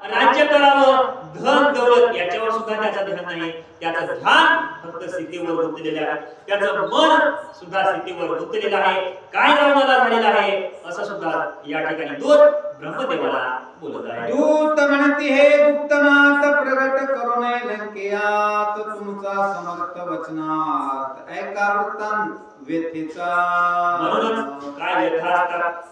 राज्य करावं, धन दौलत याच्यावर सुद्धा त्याचं ध्यान नाही. त्याचं ध्यान फक्त सीतेवर गुंतलेलं आहे. त्याचं मन सुद्धा सीतेवर गुंतलेलं आहे. काय रावणाला झालेलं आहे असं सुद्धा या ठिकाणी दूत ब्रह्मदेवाला बोलत आहे. दूत म्हणती हे गुप्तनाथ प्रगट करू नये लंकेयात तुमचा समर्थ वचनात ऐका वृत्तांत व्यथेचा. म्हणूनच काय व्यथा असतात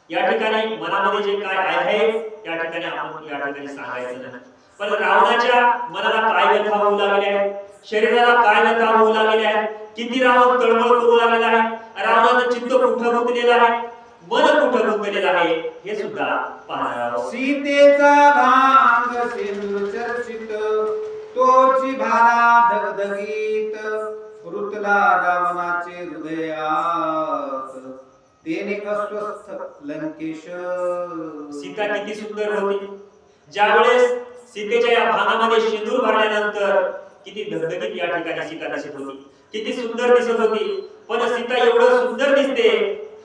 या ठिकाणी मनामध्ये जे काय आहे त्या ठिकाणी आपण या ठिकाणी सांगायचं नाही. पण रावणाच्या मनाला काय व्यथा होऊ लागले आहे, शरीराला काय व्यथा होऊ लागले आहे, किती रावण तळमळ करू लागलेला आहे, रावणाचं चित्त कुठं गुंतलेलं आहे, मन कुठं गुंतलेलं आहे हे सुद्धा पाहणार आहोत. सीतेचा भांग सिंधू चर्चित तोची भाला धगधगीत रुतला रावणाचे हृदयात तेने अस्वस्थ लंकेश. सीता किती सुंदर होती. ज्यावेळेस सीतेच्या या भागामध्ये सिंदूर भरल्यानंतर किती धगधगीत या ठिकाणी सीता दिसत होती, किती सुंदर दिसत होती. पण सीता एवढं सुंदर दिसते,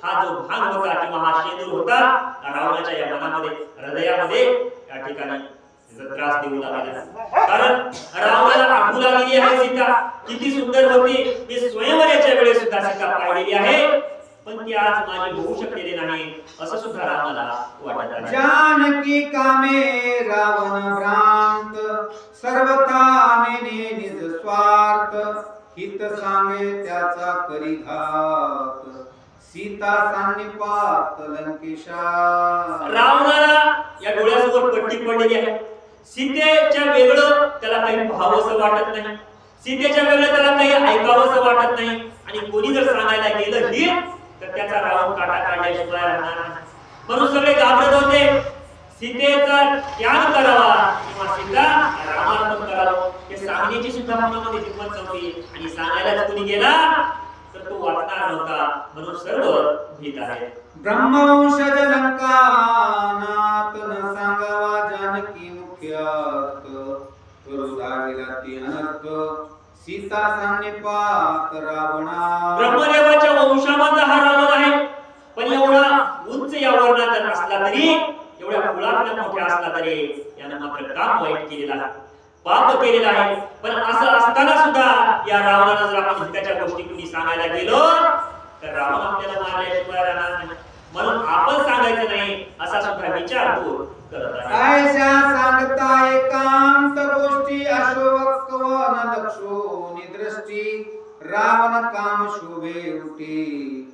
हा जो भाग होता किंवा हा सिंदूर होता रावणाच्या या मनामध्ये हृदयामध्ये या ठिकाणी त्रास देऊ लागला. कारण रावणाला आठवू लागली आहे सीता किती सुंदर होती. मी स्वयंवराच्या वेळेस सुद्धा सीता पाहिलेली आहे, पण ती आज माझी होऊ शकलेली नाही असं सुद्धा रावणाला वाटत आहे. जानकी कामे रावण भ्रांत सर्वथा नेने निज स्वार्थ हित सांगे त्याचा करी घात सीता सान्निपात लंकेशा. रावणाला या डोळ्यासमोर पट्टी पडलेली आहे. सीतेच्या वेगळं त्याला काही भावसं वाटत नाही, सीतेच्या वेगळं त्याला काही ऐकावंसं वाटत नाही. आणि कोणी जर सांगायला गेलं ही तर त्याचा रावण काटा काढल्याशिवाय राहणार नाही. म्हणून सगळे घाबरत होते. सीतेचा त्याग करावा किंवा सीता रामार्पण करावं हे सांगण्याची सुद्धा मनामध्ये हिंमत नव्हती. आणि सांगायला कोणी गेला तर तो वाचणार नव्हता. म्हणून सर्व भीत आहेत. ब्रह्मवंशज लंकानाथ न सांगावा जानकी मुख्यात करू लागला ती अनर्थ सीता सान्निपात रावणा. ब्रह्मदेवाच्या वंशामधला हा रावण आहे. पण एवढा उंच या वर्णात असला तरी, एवढ्या कुळातला मोठा असला तरी यानं मात्र काम वाईट केलेलं आहे, पाप केलेलं आहे. पण असं असताना सुद्धा या रावणाला जर आपण हिताच्या गोष्टी कुणी सांगायला गेलो तर रावण आपल्याला मारल्याशिवाय राहणार नाही. म्हणून आपण सांगायचं नाही असा सुद्धा विचार तो करत आहे. ऐशा सांगता एकांत गोष्टी अशोक वन लक्षो निदृष्टी रावण काम शोभे उठी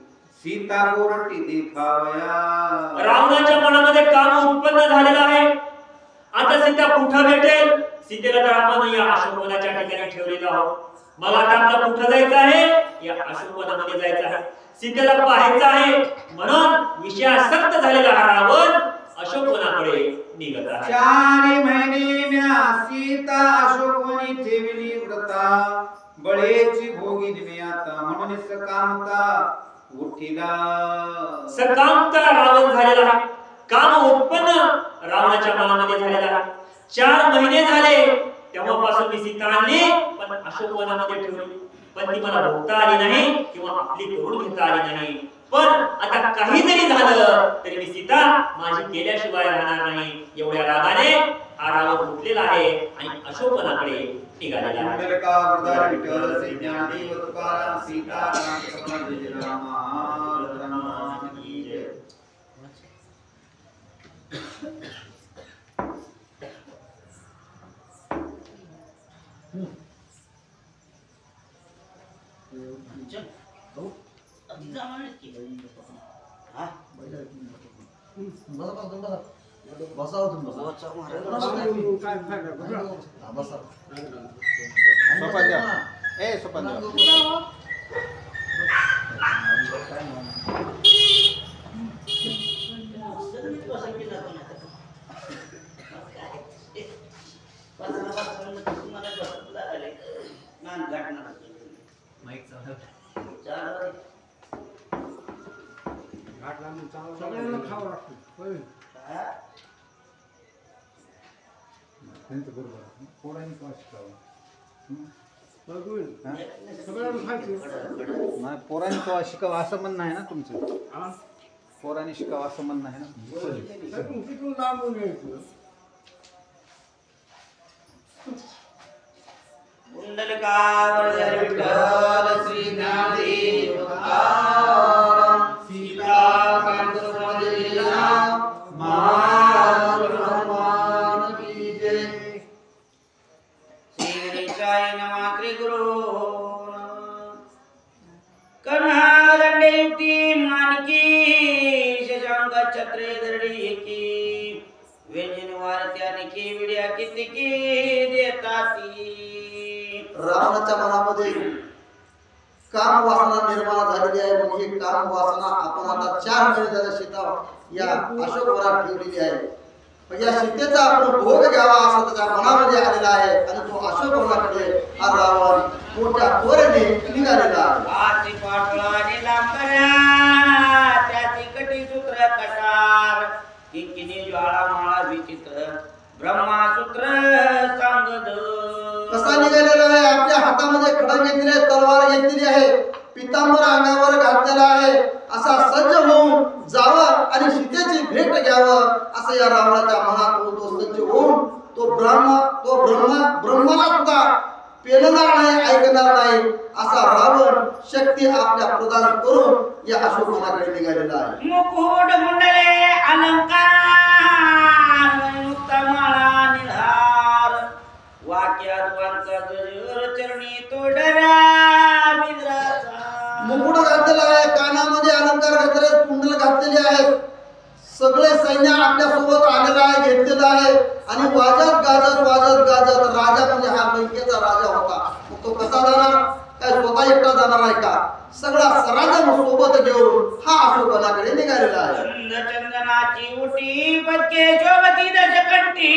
सीता कोरटी देखावया. रावणाच्या मनामध्ये काम उत्पन्न झालेलं आहे. आता सीता कुठं भेटेल? सीतेला तर आपण या अशोकवनाच्या ठिकाणी ठेवलेलं आहोत. मग आता आपला कुठं जायचं आहे? या अशोकवनामध्ये जायचं आहे. सीतेला पाहायचं आहे. म्हणून विषयासक्त झालेला हा रावण अशोकवनाकडे निघत आहे. 4 महिने म्या सीता अशोकवनी ठेवली व्रता बळेची भोगिनी आता म्हणून सकामता उठिला. सकामता रावण झालेला आहे. काम उत्पन्न रावणाच्या मनामध्ये झालेला आहे. 4 महिने झाले तेव्हापासून मी सीता आणली, पण अशोकवनामध्ये ठेवली. पण ती मला भोगता आली नाही किंवा आपली करून घेता आली नाही. पण आता काही जरी झालं तरी मी सीता माझी केल्याशिवाय राहणार नाही. एवढ्या रागाने हा रावण उठलेला आहे आणि अशोकवनाकडे निघालेला आहे. मंडलका वरदार विठ्ठल सैन्यादी तुकाराम सीता समर्थ राम की जय. सगळ्यांना खावं लागतं. त्यांचं बरोबर पोरांनी का शिकावं सगळ्यांना खायचं नाही. पोरांनी का शिकावं असं म्हणणं आहे ना तुमचं. पोरांनी शिकावं असं म्हणणं आहे ना. तिथून लांबून यायचं का विठ्ठल श्री ज्ञानदेव तुकाराम सीताकांत समजलेला महान की जय श्री गणेशाय नमः श्री गुरु कन्हा दंडे युक्ती मानकी शशांक छत्रे दरडी की व्यंजन वारत्याने की विड्या किती देताती रावणाच्या मनामध्ये काम वासना निर्माण झालेली आहे म्हणून ही काम वासना आपण आता 4 महिने झाले सीता या अशोक वनात ठेवलेली आहे पण या सीतेचा आपण भोग घ्यावा असा त्याच्या मनामध्ये आलेला आहे आणि तो अशोक वनाकडे हा रावण मोठ्या त्वरेने निघालेला आहे आती पाटलाने लांबऱ्या त्याची कटी सूत्र कटार किंकिनी ज्वाळा माळा विचित्र ब्रह्मासूत्र सांगद कसा निघालेला आहे आपल्या हातामध्ये खडग घेतलेली आहे तलवार घेतलेली आहे पितांबर अंगावर घातलेला आहे असा सज्ज होऊन जावं आणि सीतेची भेट घ्यावं असं या रावणाच्या मनात तो सज्ज होऊन तो ब्रह्माला सुद्धा पेलणार नाही ऐकणार नाही असा रावण शक्ती आपल्या प्रदान करून या अशोकवनाकडे निघालेला आहे मुकुट मुंडले अलंकार मुक्तमाळा निधार वाक्यात वांचा गजर चरणी तोडरा बिद्राचा मुकुट घातलेला आहे कानामध्ये अलंकार घातलेले कुंडल घातलेले आहेत सगळे सैन्य आपल्या सोबत आलेला आहे घेतलेला आहे आणि वाजत गाजत राजा म्हणजे हा लंकेचा राजा होता मग तो कसा जाणार काय स्वतः एकटा जाणार आहे का सगळा सराजा सोबत घेऊन हा अशोकवनाकडे निघालेला आहे चंदनाची उटी पत्के शोभती दशकंठी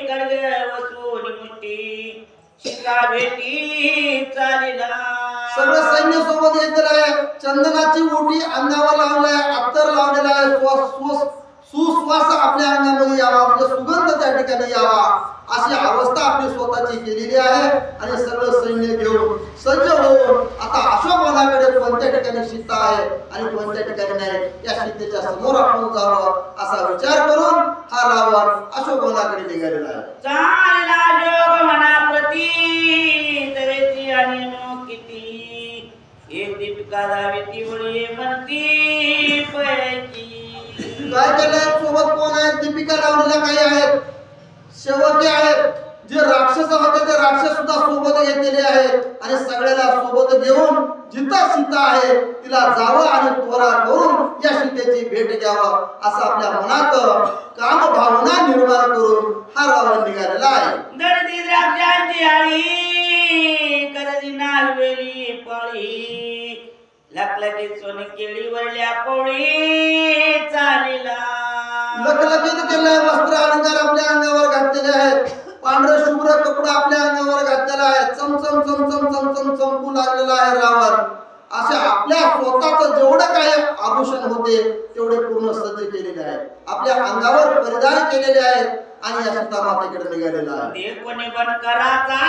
कडग वसून मुठी शिका भेटी चालिला सगळं सैन्य सोबत घेतलेलं आहे चंदनाची ओटी अंगावर लावलाय अत्तर लावलेला आहे सुश्वास आपल्या अंगामध्ये यावा म्हणजे सुगंध त्या ठिकाणी यावा अशी अवस्था आपली स्वतःची केलेली आहे आणि सगळं सैन्य घेऊन सज्ज होऊन आता अशोकवनाकडे कोणत्या ठिकाणी सीता आहे आणि कोणत्या ठिकाणी नाही या सीतेच्या समोर आपण जावं असा विचार करून हा रावण अशोकवनाकडे निघालेला आहे चालला जोग मनाप्रती तवेती आणि किती एक दीपिका दावेती वळी म्हणती पैकी काय केलंय सोबत कोण आहेत दीपिका लावलेल्या काही आहेत शेवटी आहेत जे राक्षस होते ते राक्षस सुद्धा सोबत घेतलेले आहेत आणि सगळ्याला सोबत घेऊन जिथं सीता आहे तिला जावं आणि त्वरा करून या सीतेची भेट घ्यावं असं आपल्या मनात काम भावना निर्माण करून हा रावण निघालेला आहे दडदी द्राक्षांची आळी करदी नागवेली पळी लखलखीत सोन केळी वरल्या पोळी चालीला लखलखीत केलेले वस्त्र अलंकार आपल्या अंगावर घातलेले आहेत पांढरे शुभ्र कपडा आपल्या अंगावर घातलेला आहे चमचम चमचम चमचम चमकू लागलेला आहे रावण असे आपल्या स्वतःच जेवढं काय आभूषण होते तेवढे पूर्ण सज्ज केलेले आहेत आपल्या अंगावर परिधान केलेले आहेत आणि या सीता मातेकडे निघालेला आहे कोणी पण कराचा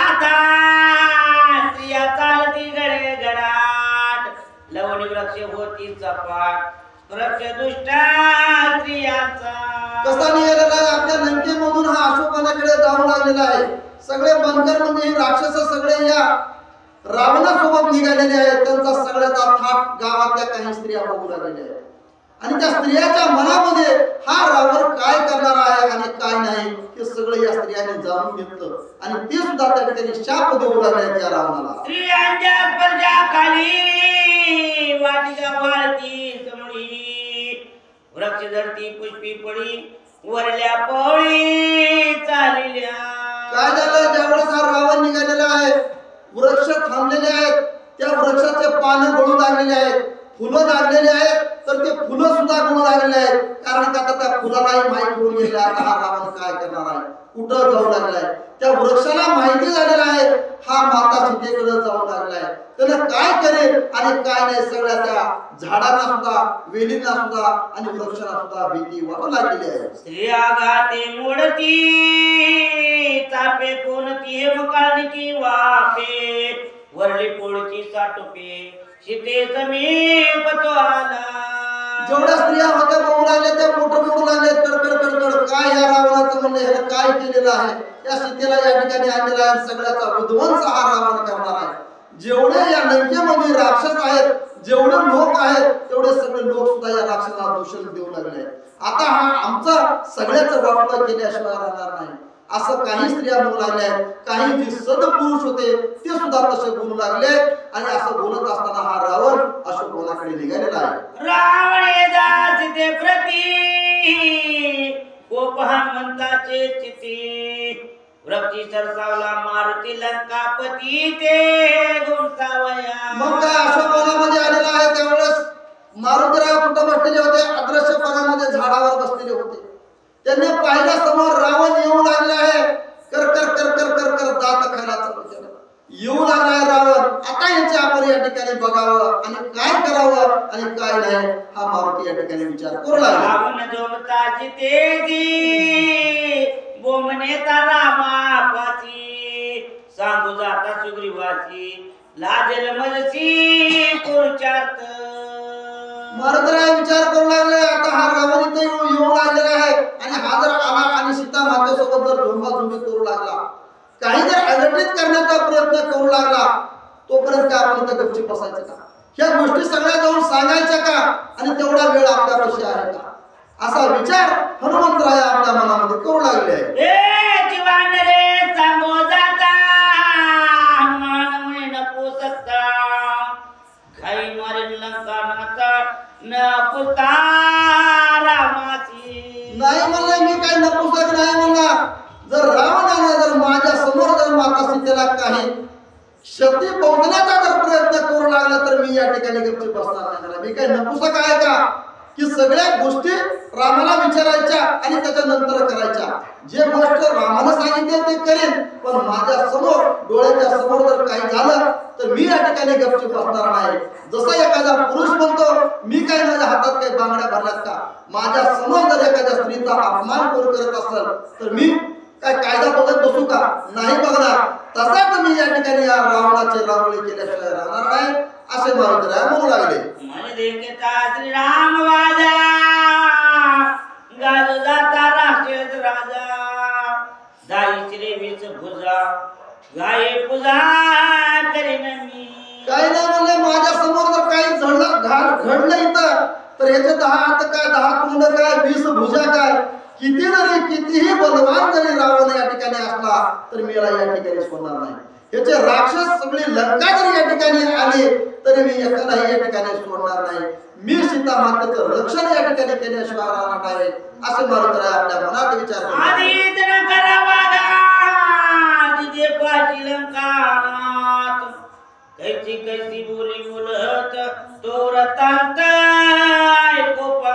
स्त्रिया चालती गडे गडाट लवणी वृक्ष होती चपाट वृक्ष दुष्टा स्त्रियाचा कसा निघालेला आहे आपल्या लंकेमधून हा अशोकवनाकडे जाऊ लागलेला आहे सगळे बनकर म्हणजे राक्षस सगळे या रावणासोबत निघालेले आहेत त्यांचा सगळ्याचा थाट गावातल्या काही स्त्रिया बघू लागलेल्या आहेत आणि त्या स्त्रियाच्या मनामध्ये हा रावण काय करणार आहे आणि काय नाही हे सगळं या स्त्रियांनी जाणून घेतलं आणि ते सुद्धा त्या ठिकाणी शाप देऊ लागले या रावणाला स्त्रियांच्या स्पर्धा खाली वाटिका वाळती समळी वृक्ष धरती पुष्पी पडी वरल्या पोळी चालल्या काय झालं ज्यावेळेस हा रावण निघालेला आहे वृक्ष थांबलेले आहेत त्या वृक्षाचे पानं गळू लागलेले आहेत फुलं लागलेली आहेत तर ते फुलं सुद्धा गळू लागलेले आहेत कारण का त्या फुलालाही माहिती होऊन गेला आता हा रावण काय करणार आहे कुठं जाऊ लागलाय त्या वृक्षाला माहिती झालेला आहे हा माता सीतेकडे जाऊ लागलाय त्यानं काय करेल आणि काय नाही सगळ्या त्या झाडांना सुद्धा वेलींना सुद्धा आणि वृक्षांना सुद्धा भीती वाटू लागलेली आहे स्त्रिया गाते मोडती तापे कोणती हे मकाळणी वापे वरली पोळची साटोपे सीते समीप तो आला जेवढ्या स्त्रिया होत्या बघू लागल्या त्या मोठं मोठं लागले कडकड कडकड काय या रावणाचं म्हणलं ह्याला काय केलेलं आहे या सीतेला या ठिकाणी आणलेला आहे सगळ्याचा विध्वंस हा रावण करणार आहे. जेवढे या लंकेमध्ये राक्षस आहेत जेवढे लोक आहेत तेवढे सगळे लोक सुद्धा या राक्षसाला दूषण देऊ लागले. आता हा आमचा सगळ्याच वाटलं केल्याशिवाय राहणार नाही असं काही स्त्रिया बोलू लागल्या आहेत. काही जे सदपुरुष होते ते सुद्धा तसे बोलू लागले आणि असं बोलत असताना हा रावण अशोकवनाकडे निघालेला आहे. रावण सीते प्रती कोप हनुमंताचे चिती वृक्षी सरसावला मारुती लंकापती ते गुंसावया. मग काय अशोकवनामध्ये आलेला आहे त्यावेळेस मारुतीराव कुठं बसलेले होते अदृश्यपणामध्ये झाडावर बसलेले होते. त्यांनी पाहिल्या समोर रावण येऊ लागला आहे कर कर कर कर कर कर दात खायला चालू केलं. येऊ लागलाय रावण. आता याचे आपण या ठिकाणी बघावं आणि काय करावं आणि काय नाही हा मारुती या ठिकाणी विचार करू लागला. रावण जोमताची तेजी बोमनेता रामापाची सांगू जाता सुग्रीवाची लाजेल मजसी पुरुषार्थ. मारुतीराव विचार करू लागले आता हा रावण इथे येऊ लागलेला आहे आणि हा जर आला आणि सीता मातेसोबत जर झोंबाझोंबी करू लागला काही जर अघटित करण्याचा प्रयत्न करू लागला तोपर्यंत आपण इथं गपचूप बसायचं का? ह्या गोष्टी सगळ्या जाऊन सांगायच्या का आणि तेवढा वेळ आपल्यापाशी आहे का असा विचार हनुमंतराय आपल्या मनामध्ये करू लागले. ए जीवान रे सांगो जाता हनुमान म्हणे नको सकता घाई मारेल लंका नाचा न पुता रामाची. नाही म्हणलं मी काही नपुसक नाही म्हणला. जर रावणाने जर माझ्या समोर जर माता सीतेला काही शक्ती पोहोचण्याचा जर प्रयत्न करू लागला तर मी या ठिकाणी गपचूप बसणार नाही. मी काही नपुसक आहे का की सगळ्या गोष्टी रामाला विचारायच्या आणि त्याच्यानंतर करायच्या. जे गोष्ट रामाने सांगितले ते करेन पण माझ्या समोर डोळ्याच्या समोर जर काही झालं तर मी या ठिकाणी गपचूप बसणार नाही. जसा एखादा पुरुष म्हणतो मी काय माझ्या हातात काही बांगड्या भरल्यात का माझ्या समोर जर एखाद्या स्त्रीचा अपमान कोण करत असेल तर मी काय कायदा बघत बसू का नाही बघणार. तसाच मी या ठिकाणी या रावणाची रावळी केल्याशिवाय राहणार नाही असे मारुतीराव म्हणू लागले. मन देखता श्रीराम वाजा गाजो जाता राक्षस राजा दाई श्री विष भुजा गाये पूजा करीन मी. काही नाही म्हणले माझ्या समोर जर काही घडलं इथं तर याचे 10 हात काय 10 तोंड काय 20 भुजा काय कितीही बलवान जरी रावण या ठिकाणी असला तर मी या ठिकाणी सोडणार नाही. याचे राक्षस सगळी लंका जरी या ठिकाणी आली तरी मी एकालाही या ठिकाणी सोडणार नाही. मी सीता मातेचं रक्षण या ठिकाणी केल्याशिवाय राहणार नाही असे मारुतीराव आपल्या मनात विचार करतात. आधी तन करावा तिथे पाची लंकानात कैसी बोली बोलत तोरतांत कोपा.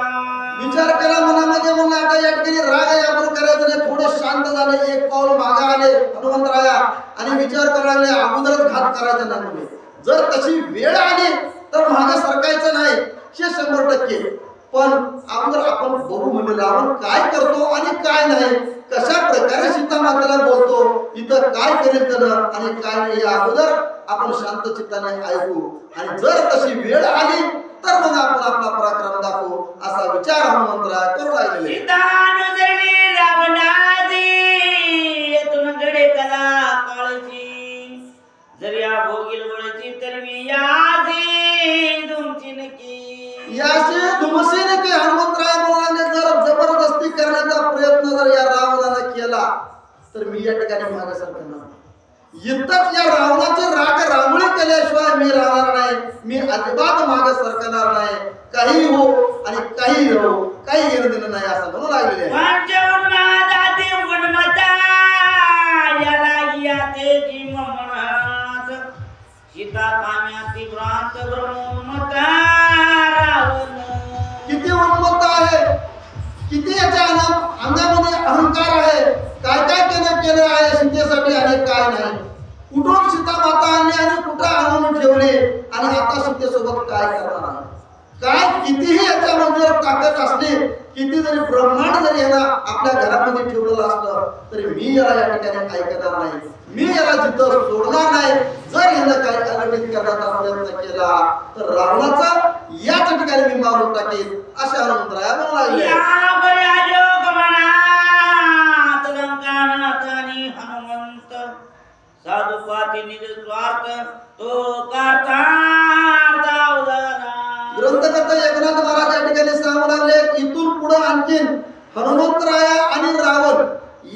विचार करा मनामध्ये म्हणलं आता या ठिकाणी राग आहे आपण करायचं नाही. थोडे शांत झाले एक पाऊल मागे आले हनुमंतराया आणि विचार करायला लागले अगोदरच घात करायचा नाही. जर तशी वेळ आली तर मागे सरकायचं नाही हे 100%. पण अगोदर आपण बघू म्हणजे रावण काय करतो आणि काय नाही कशा प्रकारे सीता मातेला बोलतो इथं काय करेल त्यानं आणि काय नाही या अगोदर आपण शांत चित्ताने ऐकू आणि जर तशी वेळ आली तर मग आपण आपला पराक्रम दाखवू असा विचार हनुमंतराय करू लागलेले. सीतानुजरी रावणाची येथून गडे कला काळची जर या भोगील वळची तर मी याची तुमची नकी याशी धुमसीने की हनुमंतराय बोलण्याने जर जबरदस्ती करण्याचा प्रयत्न जर या रावणाने केला तर मी या ठिकाणी मागे सरकणार नाही. इतकंच या रावणाची राग रांगोळी केल्याशिवाय मी राहणार नाही. मी अजिबात मागे सरकणार नाही. काही हो आणि काही हो काही घेणं देणं नाही असं म्हणू लागलेले आहे. सीता काम्याती भ्रांत ब्रह्मता रावण. किती उन्मत्त आहे किती याच्या अंगामध्ये अहंकार आहे. काय काय केलं आहे सीतेसाठी आणि काय नाही. कुठून सीता माता आणली आणि कुठं आणून ठेवले आणि आता सीतेसोबत काय करणार आहे. काय कितीही याच्यामध्ये ताकद असली किती जरी ब्रह्मांड जरी याला आपल्या घरामध्ये ठेवलेलं असलं तरी मी याला या ठिकाणी ऐकणार नाही. मी याला जिथं सोडणार नाही. जर यानं काही अनभित करण्याचा प्रयत्न केला तर रावणाचा याच ठिकाणी मी मारून टाकेन असे हनुमंतराया म्हणू लागले. हनुमंत साधू पाती निज स्वार्थ तो करता ग्रंथकर्ता एकनाथ महाराज या ठिकाणी सांगू लागले इथून पुढे आणखीन हनुमंतराया आणि रावण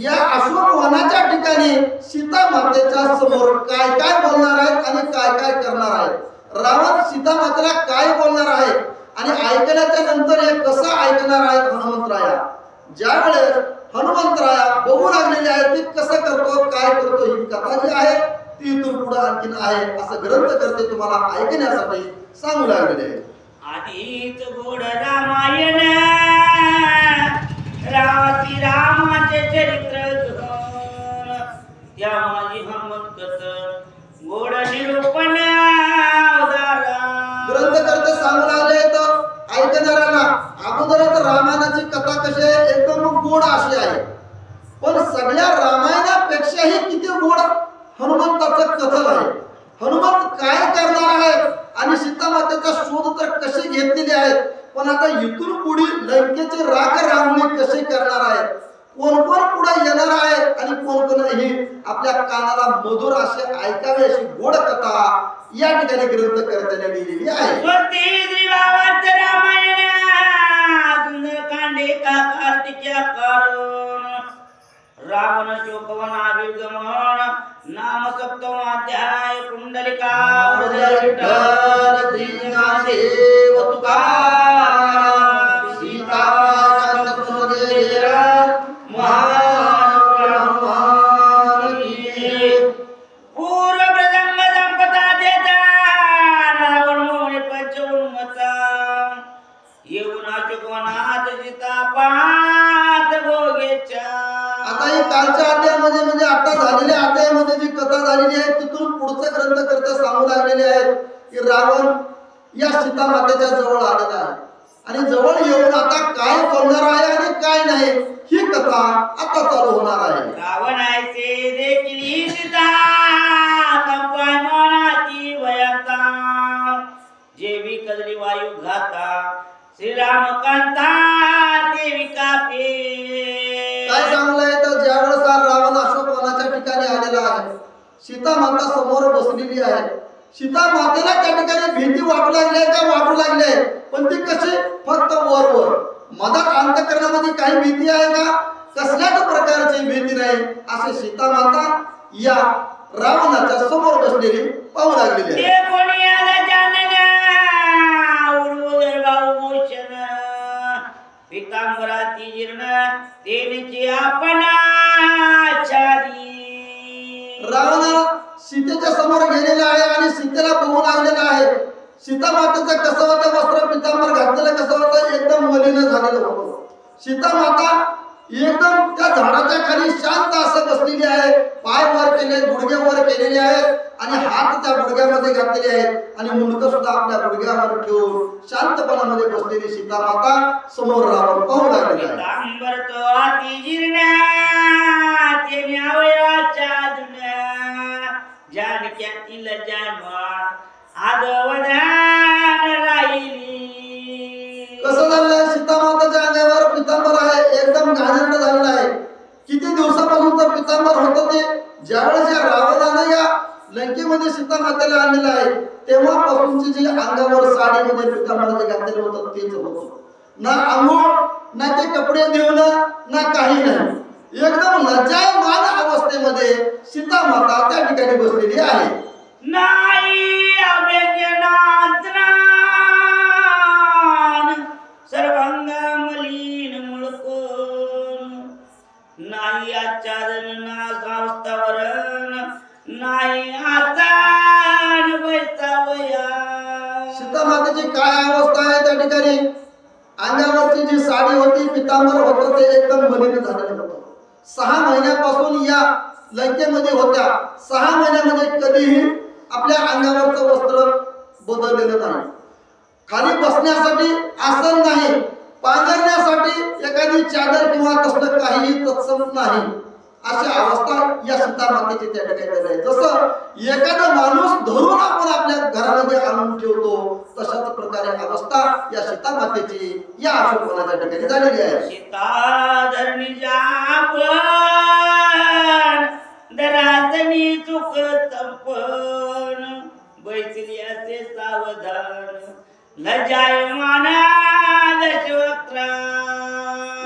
या अशोक वनाच्या ठिकाणी सीता मातेच्या समोर काय काय बोलणार आहेत आणि काय काय करणार आहेत. रावण सीता मातेला काय बोलणार आहे आणि ऐकल्याच्या नंतर हे कसं ऐकणार आहेत हनुमंतराया. ज्या वेळेस हनुमंतराया बघू लागलेले आहेत ते कसं करतो काय करतो ही कथा जी आहे ती इथून पुढे आणखीन आहे असं ग्रंथकर्ते तुम्हाला ऐकण्यासाठी सांगू लागलेले आहे. आधीच गोड रामायण रावती रामाचे चरित्र घेऊन त्या माझी हनुमंत गोड निरूपण ग्रंथकर्ते सांगू लागले तर ऐकणाऱ्यांना अगोदरच रामायणाची कथा कशी आहे एकदम गोड अशी आहे पण सगळ्या रामायणापेक्षाही किती गोड हनुमंताचं कथन आहे. हनुमंत काय करणार आहे आणि सीता मातेचा शोध तर कसे घेतलेले आहेत पण आता इथून पुढे लंकेची राख रांगोळी कशी करणार आहेत कोण कोण पुढे येणार आहे आणि कोण कोण ही आपल्या कानाला मधुर असे ऐकावे अशी गोड कथा या ठिकाणी ग्रंथकर्त्याने लिहिलेली आहे. रावण शोकवनाभिगमन नाम सप्तमाध्याय कुंडलिका सीता पूर्व प्रसंग संपता देता रावण पंचउन्मता येऊन अशोकवनात सीता पाहत भोगेच्या. आता ही कालच्या अध्यायामध्ये म्हणजे आता झालेल्या अध्यायामध्ये जी कथा झालेली आहे तिथून पुढचं ग्रंथकर्ते सांगू लागलेले आहेत की रावण या सीता मातेच्या जवळ आलेला आहे आणि जवळ येऊन आता काय बोलणार आहे आणि काय नाही ही कथा आता चालू होणार आहे. रावण ऐसे देखील सीता कंपाय मनाची भयता जेवी कदली वायू घाता श्रीराम कांता देवी कापे. काय सांगलंय तर ज्यावेळेस रावण अशोक वनाच्या ठिकाणी आलेला आहे सीता माता समोर बसलेली आहे. सीता मातेला त्या ठिकाणी भीती वाटू लागली आहे का वाटू लागली आहे पण ती कशी फक्त वर मधात अंतःकरणामध्ये काही भीती आहे का कसल्याच प्रकारची भीती नाही असे सीता माता या रावणाच्या समोर बसलेली पाहू लागलेली आहे. पितांबराती जीर्ण तेनेची आपण आचारी. रावण सीतेच्या समोर गेलेला आहे आणि सीतेला पाहू लागलेला आहे. सीता मातेचं कसं होतं वस्त्र पितांबर घातलेलं कसं होतं एकदम मलिन झालेलं होतं. सीता माता एकदम त्या झाडाच्या खाली शांत असं बसलेली आहे. पाय वर केले गुडघे वर केलेले आहेत आणि हात त्या गुडघ्यामध्ये घातलेले आहेत आणि मुंडकं सुद्धा आपल्या गुडघ्यावर ठेवून शांतपणामध्ये बसलेली सीता माता समोर रावण पाहू लागलेला आहे. पितांबर तो अति जीर्ण तेने अवयवाच्या जुन्या जानक्यातील जन्मात आदवधान राहिली. कसं झालंय सीता माताच्या अंगावर पितांबर आहे एकदम घाणेरडं झालेलं आहे. किती दिवसापासूनचं पितांबर होतं ते ज्यावेळेस या रावणानं या लंकेमध्ये सीता मातेला आणलेलं आहे तेव्हापासूनची जी अंगावर साडीमध्ये पितांबर जे घातलेलं होतं तेच होतं. ना अंघोळ ना ते कपडे देऊन ना काही नाही एकदम लज्जायमान अवस्थेमध्ये सीता माता त्या ठिकाणी बसलेली आहे. नाही अभेद्यनाथनान सर्वांग मलिन मुळकोन नाही आच्छादन ना संस्थावरण नाही आतान वैसावया. सीता मातेची काय अवस्था आहे त्या ठिकाणी अंगावरची जी साडी होती पितांबर होतं ते एकदम मलिन झालेलं होतं. 6 महिन्यापासून या लंकेमध्ये होत्या. 6 महिन्यामध्ये कधीही आपल्या अंगावरचं वस्त्र बदललेलं नाही. खाली बसण्यासाठी आसन नाही पांघरण्यासाठी एखादी चादर किंवा तसलं काहीही तत्सम नाही अशी अवस्था या सीता मातेचे त्या ठिकाणी आहे. जसं एखादा माणूस धरून आपण आपल्या घरामध्ये आणून ठेवतो तशाच प्रकारे अवस्था या सीता मातेची या अशोकवनाच्या ठिकाणी झालेली आहे. सीता धरणीच्या दरातनी चुक तपन बैसल्याचे सावधान लज्जायमान दशवक्त्र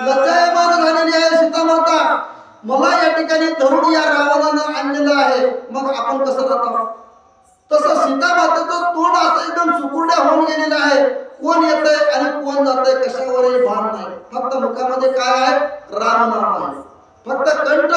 लज्जायमान झालेली आहे सीता माता. मला या ठिकाणी धरून या रावणानं आणलेलं आहे, मग आपण कसं राहतो? तसं सीता मातेचं तोंड असं एकदम सुकुरड्या होऊन गेलेलं आहे. कोण येतंय आणि कोण जातंय कशावरही भान नाही. फक्त मुखामध्ये काय आहे? राम नाम आहे. फक्त कंठ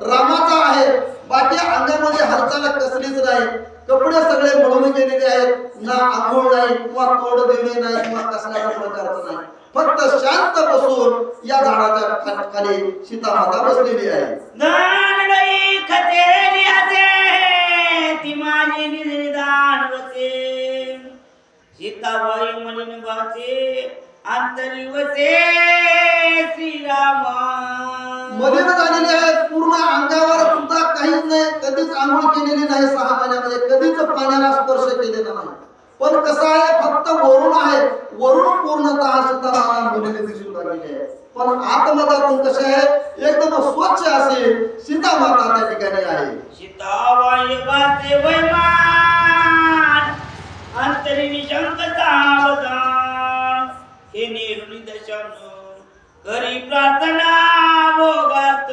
रामाचा आहे. बाकी अंगामध्ये हालचाल कसलीच नाही. कपडे सगळे मळून गेलेले आहेत. ना आंघोळ नाही किंवा तोंड देणे नाही किंवा कसल्याच्या प्रकारचं नाही. फक्त शांत बसून या झाडाच्या खाली सीता माता बसलेली आहे. दानडई खतेली असे ती माझी निदान वसे सीताबाई मलिन वाचे अंतरी वसे श्रीरामा. मलिन झालेली आहे. पूर्ण अंगावर सुद्धा काहीच नाही. कधीच आंघोळ केलेली नाही. 6 महिन्यामध्ये कधीच पाण्याला स्पर्श केलेला नाही. पण कसं आहे? फक्त वरून आहे. वरून पूर्णतः सीता माता मुलीने दिसून लागलेली आहे. पण आतमधातून कसे आहे? एकदम स्वच्छ असे सीता माता त्या ठिकाणी आहे. सीताबाई वाचे वैमान अंतरी निशंकता वदान हे नेरुनी दशन करी प्रार्थना भोगात.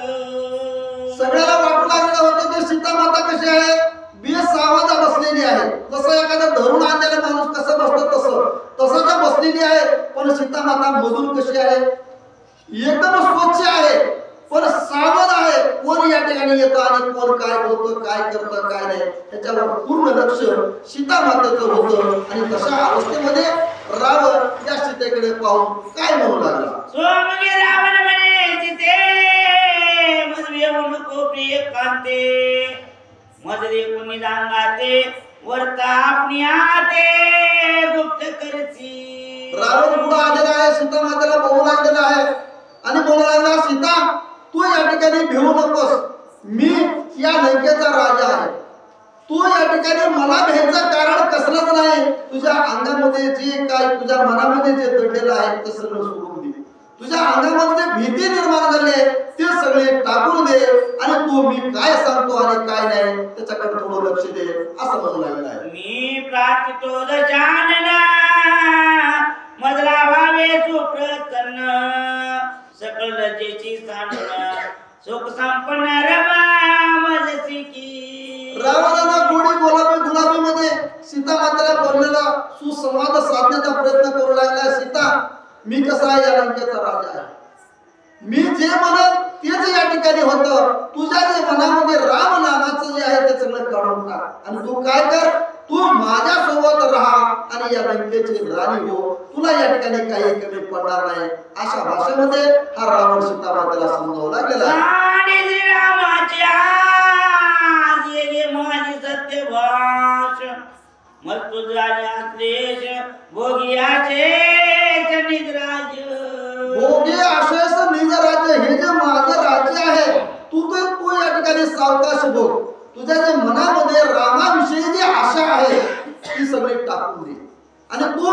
सगळ्याला वाटू लागलं होतं की सीता माता कशी आहे? बेसावध बसलेली आहे. जसं एखादा धरून आणलेला माणूस कसं बसतो तसं तर बसलेली आहे. पण सीता माता मधून कशी आहे? एकदम स्वच्छ आहे पण सावध आहे. कोण या ठिकाणी येतं आणि कोण काय बोलतं, काय करतं, काय नाही त्याच्यावर पूर्ण लक्ष सीता मातेचं होतं. आणि तशा अवस्थेमध्ये रावण या सीतेकडे पाहून काय म्हणू लागला? सोमगे रावण म्हणे सीते मजवे येऊ नको प्रिय कांते मजरे कोणी जांगाते वर्ता आपणी आते गुप्त करची. रावण पुढे आलेला आहे. सीता मातेला बघू लागलेला आहे आणि बोलू लागला, सीता तू या ठिकाणी भिवू नकोस. मी या लंकेचा राजा आहे. तू या ठिकाणी मला भ्यायचं कारण कसलंच नाही. तुझ्या अंगामध्ये जे काय तुझ्या मनामध्ये जे दडलेलं आहे ते सगळं सोडून दे. तुझ्या अंगामध्ये भीती निर्माण झाली आहे ते सगळे टाकून दे आणि तू मी काय सांगतो आणि काय नाही त्याच्याकडे थोडं लक्ष दे असं म्हणू लागलं आहे. मी प्रार्थितो दशानना मजला व्हावे सुप्रसन्न सकल लज्जेची साधना सुख संपन्न रमा मजसी की. रावणानं गोडी गुलाबी मध्ये सीता मातेला बोललेला सुसंवाद साधण्याचा प्रयत्न करू लागला. सीता मी कसा आहे? या लंकेचा राजा आहे. मी जे म्हणत तेच या ठिकाणी होतं. तुझ्या जे मनामध्ये राम नामाचं जे आहे ते सगळं काढून टाक आणि तू काय कर? तू माझ्या सोबत राहा आणि या लंकेची राणी हो. तुला या ठिकाणी काही कमी पडणार नाही. अशा भाषेमध्ये हा रावण सीता मातेला समजावू लागलेला आहे. श्रीरामाच्या माझी सत्य भाष मग तुझा क्लेश भोगियाचे निद्राज भोगे आशयस निज राज्य. हे जे माझं राज्य आहे तू या ठिकाणी सावकाश भोग. तुझ्या जे मनामध्ये रामाविषयी जी आशा आहे ती सगळी टाकून दे आणि तू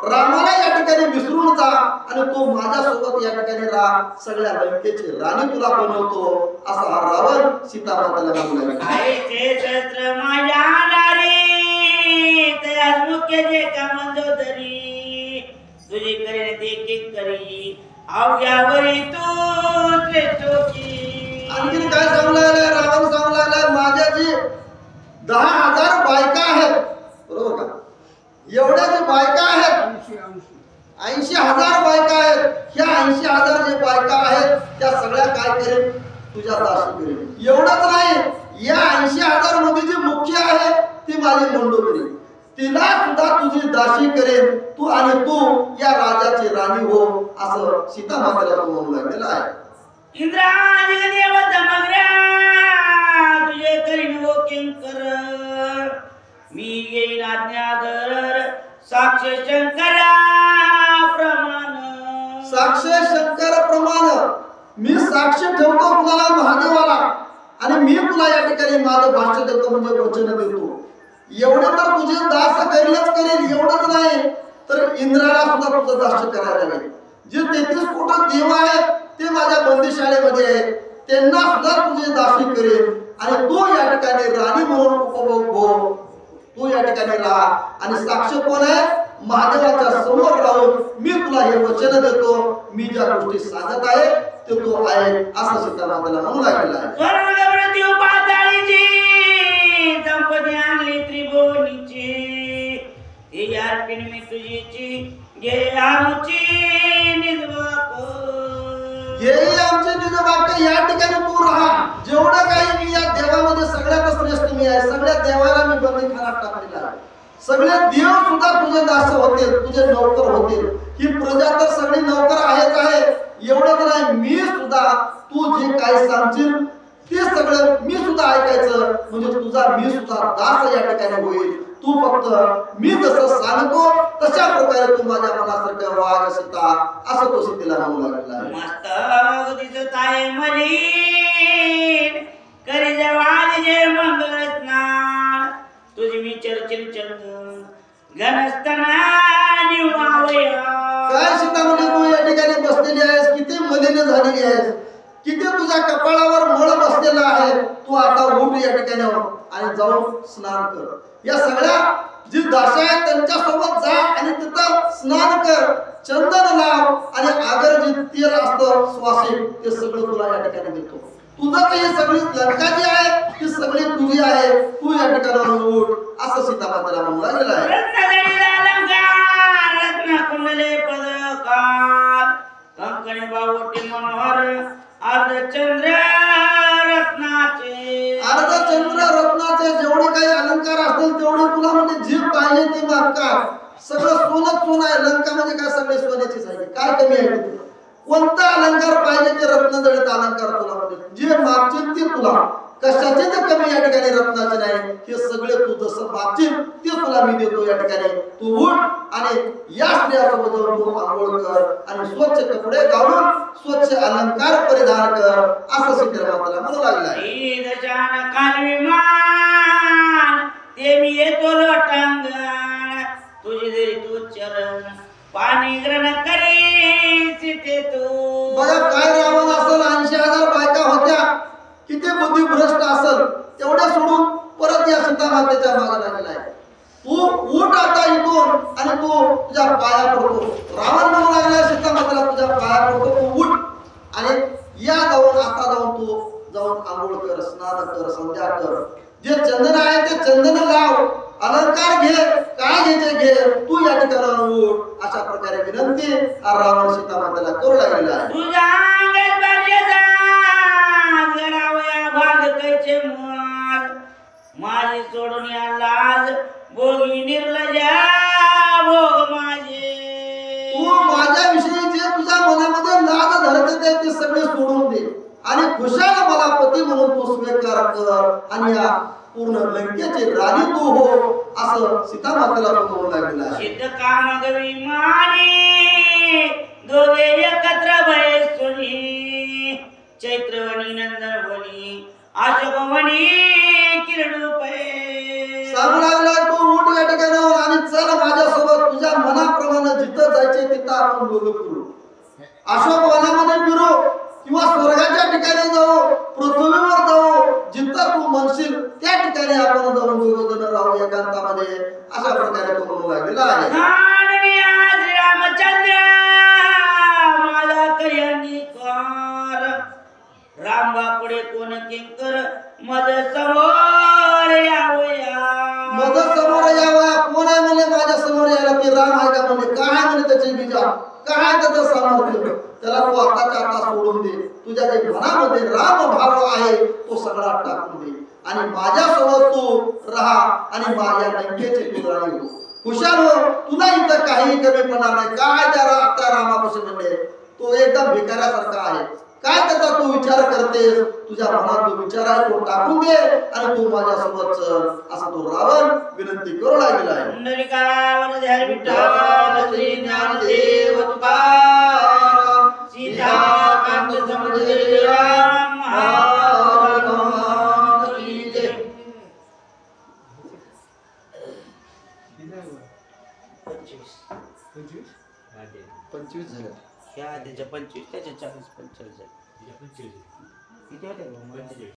रामाला या ठिकाणी विसरून जा आणि तू माझ्यासोबत या ठिकाणी राहा. सगळ्या लंकेची राणी तुला बनवतो असा हा रावण सीता मातेला बोलला. आईचे शस्त्र माझ्या नारी तयार मुख्य जे का मंदोदरी तुझी करेन ते किक करी अवघ्यावरी तू श्रेष्ठोची. आणखीन काय सांगू लागलाय? रावण सांगू लागलाय माझ्या जी 10,000 बायका आहेत बरोबर का? एवढ्या जे बायका आहेत 80,000 बायका आहेत. ह्या 80,000 जे बायका आहेत त्या सगळ्या काय करेल? तुझ्या दासी करेल. एवढंच नाही या 80,000 मध्ये जी मुख्य आहे ती माझी मंडोदरी. तिला सुद्धा तुझी दासी करेल. तू आणि तू या राजाची राणी हो असं सीता मातेला म्हणू लागलेलं आहे. इंद्राजी देव समग्रा तुझे करीन वो किंकर मी येईन आज्ञाधर साक्ष शंकरा प्रमाण. साक्ष शंकर प्रमाण मी साक्ष ठेवतो कुणाला? महादेवाला. आणि मी तुला या ठिकाणी माझं भाष्य देतो म्हणजे वचन देतो. एवढं तर तुझे दास करेलच करेल, एवढंच नाही तर इंद्राला सुद्धा तुझं दास करायला लागेल. जे 33 कोटी देव आहेत ते माझ्या बंदीशाळेमध्ये आहेत, त्यांना सुद्धा तुझे दासी करेल. आणि तू या ठिकाणी राणी म्हणून उपभोग भोग, तू या ठिकाणी राहा. आणि साक्ष कोण आहे? महादेवाच्या समोर राहून मी तुला हे वचन देतो, मी ज्या गोष्टी सांगत आहे ते तू आहे असं सीतामातेला म्हणू लागलेला आहे. स्वर्ग पृथ्वी पाताळीची संपत्ती आणली त्रिभुवनीची, ही अर्पिण मी तुझीची घे आमची निजवाको. हे आमचे निज वाक्य या ठिकाणी तू राहा. जेवढं काही मी या देवामध्ये सगळ्यात श्रेष्ठ मी आहे, सगळ्या देवाला मी बंदीखानात टाकलेला आहे. सगळे देव सुद्धा तुझे दास होतील, तुझे नौकर होतील. ही प्रजा तर सगळी नौकर आहेच आहे, एवढंच नाही मी सुद्धा तू जे काही सांगशील ते सगळं मी सुद्धा ऐकायचं, म्हणजे तुझा मी सुद्धा दास या ठिकाणी होईल. तू फक्त मी जसं सांगतो तशा प्रकारे तू माझ्या मनासारखं वाग सीता, असं तो सीतेला म्हणू लागला आहे. मस्तक दिसत आहे मलिन, करी जवान जे मंगल स्नान, तुझी मी चर्चिल चंदन घनस्तना निवावया. काय सीता म्हणजे तू या ठिकाणी बसलेली आहेस, किती मलिन झालेली आहेस, किती तुझ्या कपाळावर मळ बसलेला आहे. तू आता उठ या ठिकाणी आणि जाऊन स्नान कर. या सगळ्या जी दासी आहेत त्यांच्या सोबत जा आणि तिथं स्नान कर, चंदन लाव आणि आगर जे तेल असतं स्वासिक ते सगळं तुला या ठिकाणी देतो. तुझं काही सगळी लंका जी आहे ती सगळी तुझी आहे, तू या ठिकाणावर उठ असं सीतामातेला म्हणू लागलेलं आहे. रत्नजडित अलंकार रत्नकुंडले पदकार, कंकणे बावटी मनोहर अर्धचंद्र रत्नाचे. अर्धचंद्र रत्नाचे जेवढे काही अलंकार असतील तेवढे तुला म्हणजे जे पाहिजे ते मागतात. सगळं सोनच सोनं आहे. लंका म्हणजे काय सगळे सोन्याचीच आहे, काय कमी आहे तिथे? कोणता अलंकार पाहिजे ते रत्नजडित अलंकार तुला म्हणजे जे मागतील ते तुला, कशाचे तर कमी या ठिकाणी रत्नाचे नाही. हे सगळे तू जसं मागशील ते तुला मी देतो. या ठिकाणी तू उठ आणि या स्त्रियासोबत जाऊन तू आंघोळ कर आणि स्वच्छ कपडे घालून स्वच्छ अलंकार परिधान कर असं सीतामातेला म्हणू लागला आहे. ईदशान कालविमान ते मी येतो लोटांगण, तुझी जरी तू चरण पाणी ग्रहण करी सीते तू. बघा काय रावण असेल, 80,000 बायका होत्या, किती बुद्धी भ्रष्ट असेल, तेवढ्या सोडून परत या सीतामातेच्या मागे लागलेला आहे. तू उठ आता इथून आणि तू तुझ्या पाया पडतो. रावण म्हणू लागला सीतामातेला तुझ्या पाया पडतो, तू उठ आणि या जाऊन आता जाऊन तू जाऊन आंघोळ कर, स्नान कर, संध्या कर. जे चंदन आहे ते चंदन लाव, अलंकार घे, काय घ्यायचे घे, तू या ठिकाणावर उठ अशा प्रकारे विनंती रावण सीतामातेला करू लागलेला आहे. तुझ्या अंगात बाजेचा गडावया भाग कैचे माल, माझी सोडून या लाज भोगी निर्लजा भोग माझे. तू माझ्याविषयी जे तुझ्या मनामध्ये लाज धरत आहे ते सगळे सोडून दे आणि खुशाल मला पती म्हणून तू स्वीकार कर आणि या पूर्ण लंकेची राणी तू हो असं सीतामातेला म्हणू लागलेला आहे. सिद्ध कामगवी मानी दोघे एकत्र भय सुनी, चैत्रवणी नंदनवनी अशोकवणी किरणू पै. सांगू लागला तू उठ या ठिकाणावर आणि चल माझ्यासोबत, तुझ्या मनाप्रमाणे जिथं जायचे तिथं आपण दोघं फिरू. अशोक वनामध्ये फिरू किंवा स्वर्गाच्या ठिकाणी जाऊ, पृथ्वीवर जाऊ, जिथं तू म्हणशील त्या ठिकाणी आपण जाऊन दोघं जण राहू एकांतामध्ये अशा प्रकारे तो म्हणू लागलेला आहे. रामचंद्र माझा कल्याणी कर, राम बापुडे कोण किंकर मज समोर यावया. मज समोर यावया कोण आहे म्हणे माझ्या समोर यायला? ते राम आहे का म्हणे? काय म्हणे त्याचे बीजा, काय त्याचं सामर्थ्य? त्याला तू आताच्या आता सोडून दे. तुझ्या जे मनामध्ये राम भाव आहे तो सगळा टाकून दे आणि माझ्यासोबत तू राहा आणि माझ्या लंकेची तू राणी हो. खुशाल हो, तुला इथं काही कमी पडणार नाही. काय त्या रामापासून म्हणले तो एकदम भिकाऱ्यासारखा आहे. काय त्याचा तू विचार करतेस? तुझ्या मनात जो विचार आहे तो टाकून दे आणि तू माझ्यासोबत चल असं तो रावण विनंती करू लागलेला आहे. पुंडलिकावर ध्यान विठ्ठल श्री ज्ञानदेव तुकाराम सीताकांत समजले राम ह्या त्याच्या 25 त्याच्या 40 45 झाले. किती होते